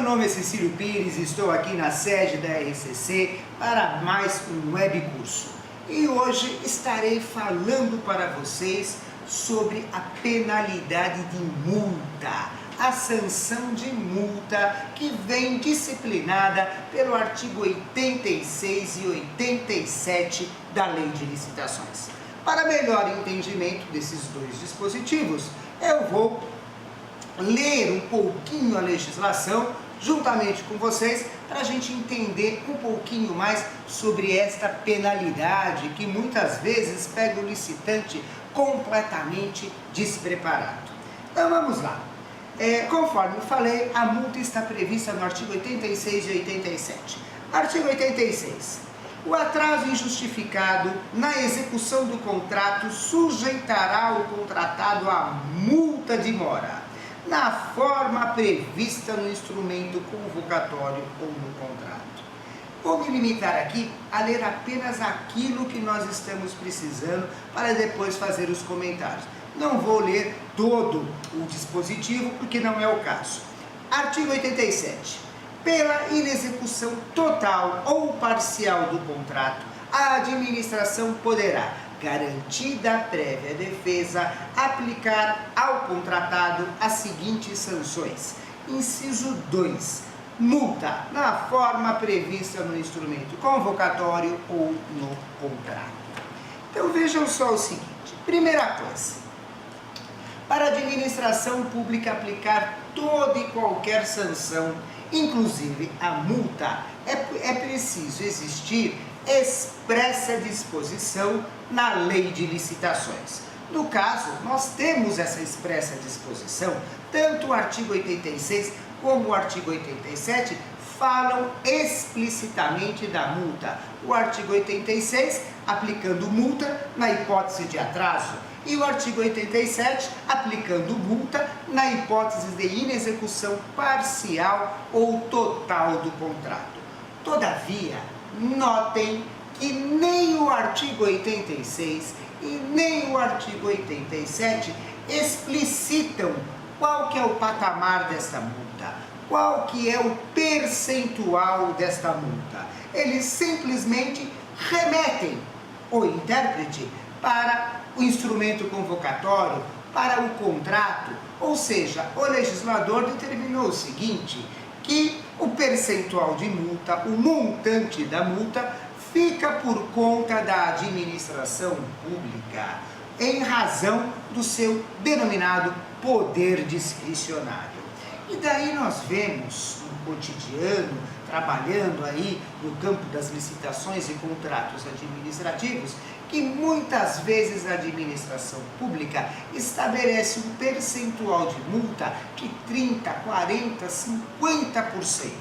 nome é Cecílio Pires, estou aqui na sede da RCC para mais um web curso. E hoje estarei falando para vocês sobre a penalidade de multa, a sanção de multa que vem disciplinada pelo artigo 86 e 87 da Lei de Licitações. Para melhor entendimento desses dois dispositivos, eu vou ler um pouquinho a legislação juntamente com vocês para a gente entender um pouquinho mais sobre esta penalidade que muitas vezes pega o licitante completamente despreparado. Então vamos lá. Conforme eu falei, a multa está prevista no artigo 86 e 87. Artigo 86. O atraso injustificado na execução do contrato sujeitará o contratado a multa de mora, na forma prevista no instrumento convocatório ou no contrato. Vou me limitar aqui a ler apenas aquilo que nós estamos precisando para depois fazer os comentários. Não vou ler todo o dispositivo porque não é o caso. Artigo 87. Pela inexecução total ou parcial do contrato, a administração poderá, garantida a prévia defesa, aplicar ao contratado as seguintes sanções. Inciso 2. Multa na forma prevista no instrumento convocatório ou no contrato. Então vejam só o seguinte. Primeira coisa. Para a administração pública aplicar toda e qualquer sanção, inclusive a multa, é preciso existir expressa disposição na Lei de Licitações. No caso, nós temos essa expressa disposição, tanto o artigo 86 como o artigo 87 falam explicitamente da multa. O artigo 86 aplicando multa na hipótese de atraso e o artigo 87 aplicando multa na hipótese de inexecução parcial ou total do contrato. Todavia, notem que nem o artigo 86 e nem o artigo 87 explicitam qual que é o patamar desta multa, qual que é o percentual desta multa. Eles simplesmente remetem o intérprete para o instrumento convocatório, para o contrato, ou seja, o legislador determinou o seguinte, que o percentual de multa, o montante da multa, fica por conta da administração pública, em razão do seu denominado poder discricionário. E daí nós vemos no cotidiano, trabalhando aí no campo das licitações e contratos administrativos, que muitas vezes a administração pública estabelece um percentual de multa de 30%, 40%, 50%.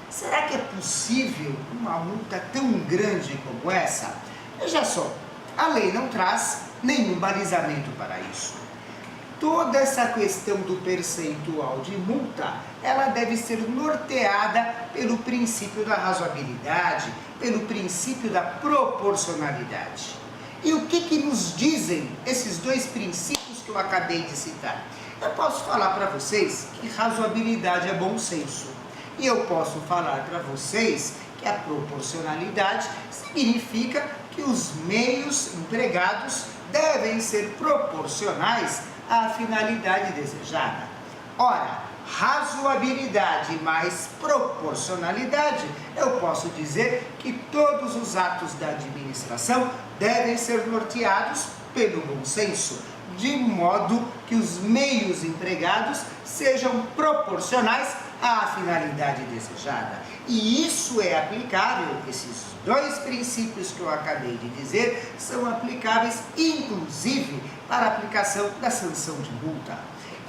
Será que é possível uma multa tão grande como essa? Veja só, a lei não traz nenhum balizamento para isso. Toda essa questão do percentual de multa, ela deve ser norteada pelo princípio da razoabilidade, pelo princípio da proporcionalidade. E o que nos dizem esses dois princípios que eu acabei de citar? Eu posso falar para vocês que razoabilidade é bom senso. E eu posso falar para vocês que a proporcionalidade significa que os meios empregados devem ser proporcionais à finalidade desejada. Ora, razoabilidade mais proporcionalidade, eu posso dizer que todos os atos da administração devem ser norteados pelo bom senso, de modo que os meios empregados sejam proporcionais à finalidade desejada. E isso é aplicável, esses dois princípios que eu acabei de dizer, são aplicáveis inclusive para a aplicação da sanção de multa.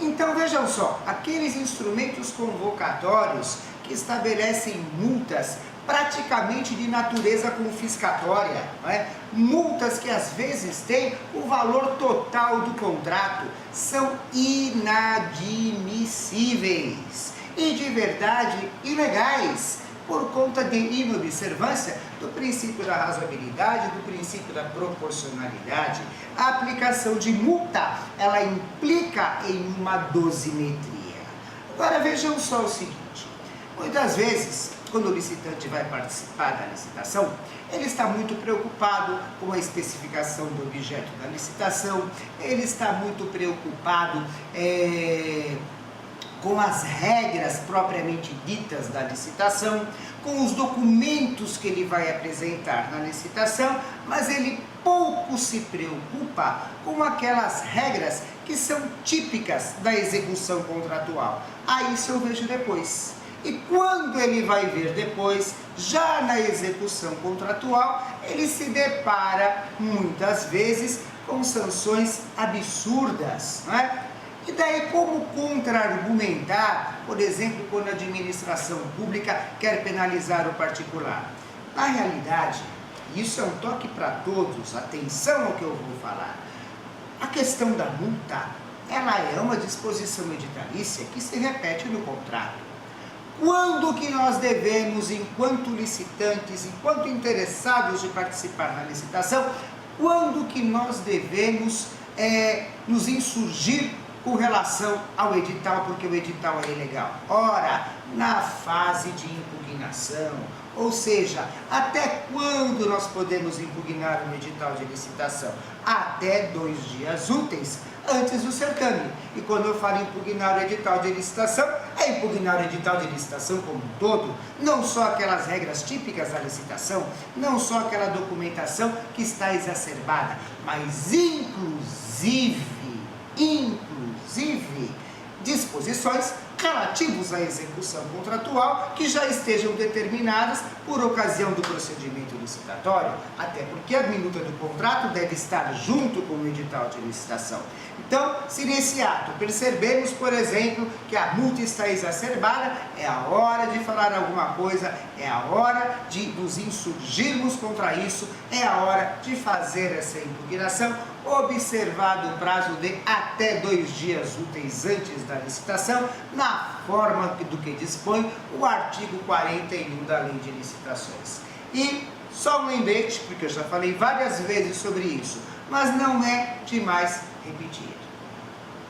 Então vejam só, aqueles instrumentos convocatórios que estabelecem multas praticamente de natureza confiscatória, não é? Multas que às vezes têm o valor total do contrato, são inadmissíveis e de verdade ilegais por conta de inobservância do princípio da razoabilidade, do princípio da proporcionalidade. A aplicação de multa, ela implica em uma dosimetria. Agora vejam só o seguinte, Muitas vezes, quando o licitante vai participar da licitação, ele está muito preocupado com a especificação do objeto da licitação, ele está muito preocupado com as regras propriamente ditas da licitação, com os documentos que ele vai apresentar na licitação, mas ele pouco se preocupa com aquelas regras que são típicas da execução contratual. Isso eu vejo depois. E quando ele vai ver depois, já na execução contratual, ele se depara muitas vezes com sanções absurdas, não é? E daí como contra-argumentar, por exemplo, quando a administração pública quer penalizar o particular? Na realidade, isso é um toque para todos, atenção ao que eu vou falar. A questão da multa, ela é uma disposição editalícia que se repete no contrato. Quando que nós devemos, enquanto licitantes, enquanto interessados de participar na licitação, quando que nós devemos nos insurgir com relação ao edital, porque o edital é ilegal? Ora, na fase de impugnação, ou seja, até quando nós podemos impugnar um edital de licitação? Até 2 dias úteis antes do certame. E quando eu falo impugnar o edital de licitação, é impugnar o edital de licitação como um todo, não só aquelas regras típicas da licitação, não só aquela documentação que está exacerbada, mas inclusive disposições relativos à execução contratual que já estejam determinadas por ocasião do procedimento licitatório, até porque a minuta do contrato deve estar junto com o edital de licitação. Então, se nesse ato percebemos, por exemplo, que a multa está exacerbada, é a hora de falar alguma coisa, é a hora de nos insurgirmos contra isso, é a hora de fazer essa impugnação, observado o prazo de até 2 dias úteis antes da licitação, na forma do que dispõe o artigo 41 da Lei de Licitações. E só um lembrete, porque eu já falei várias vezes sobre isso, mas não é demais repetir.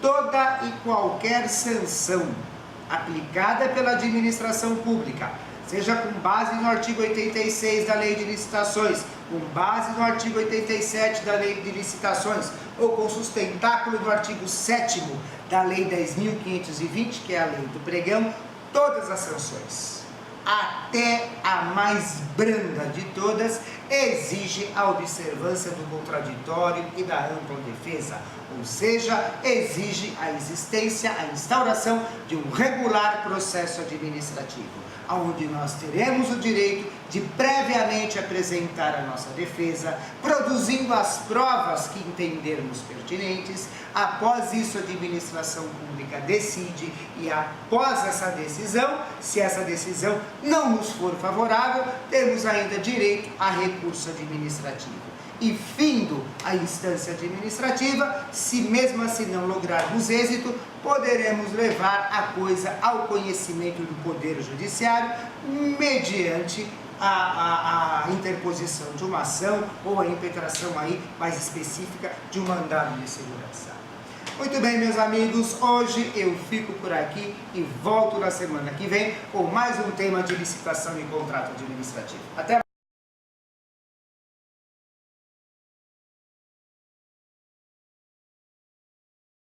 Toda e qualquer sanção aplicada pela administração pública, seja com base no artigo 86 da Lei de Licitações, com base no artigo 87 da Lei de Licitações, ou com sustentáculo do artigo 7º da Lei 10.520, que é a Lei do Pregão, todas as sanções, até a mais branda de todas, exige a observância do contraditório e da ampla defesa, ou seja, exige a existência, a instauração de um regular processo administrativo, onde nós teremos o direito de previamente apresentar a nossa defesa, produzindo as provas que entendermos pertinentes. Após isso, a administração pública decide e após essa decisão, se essa decisão não nos for favorável, temos ainda direito a recurso administrativo. E findo a instância administrativa, se mesmo assim não lograrmos êxito, poderemos levar a coisa ao conhecimento do Poder Judiciário mediante a interposição de uma ação ou a impetração aí mais específica de um mandado de segurança. Muito bem, meus amigos, hoje eu fico por aqui e volto na semana que vem com mais um tema de licitação e contrato administrativo. Até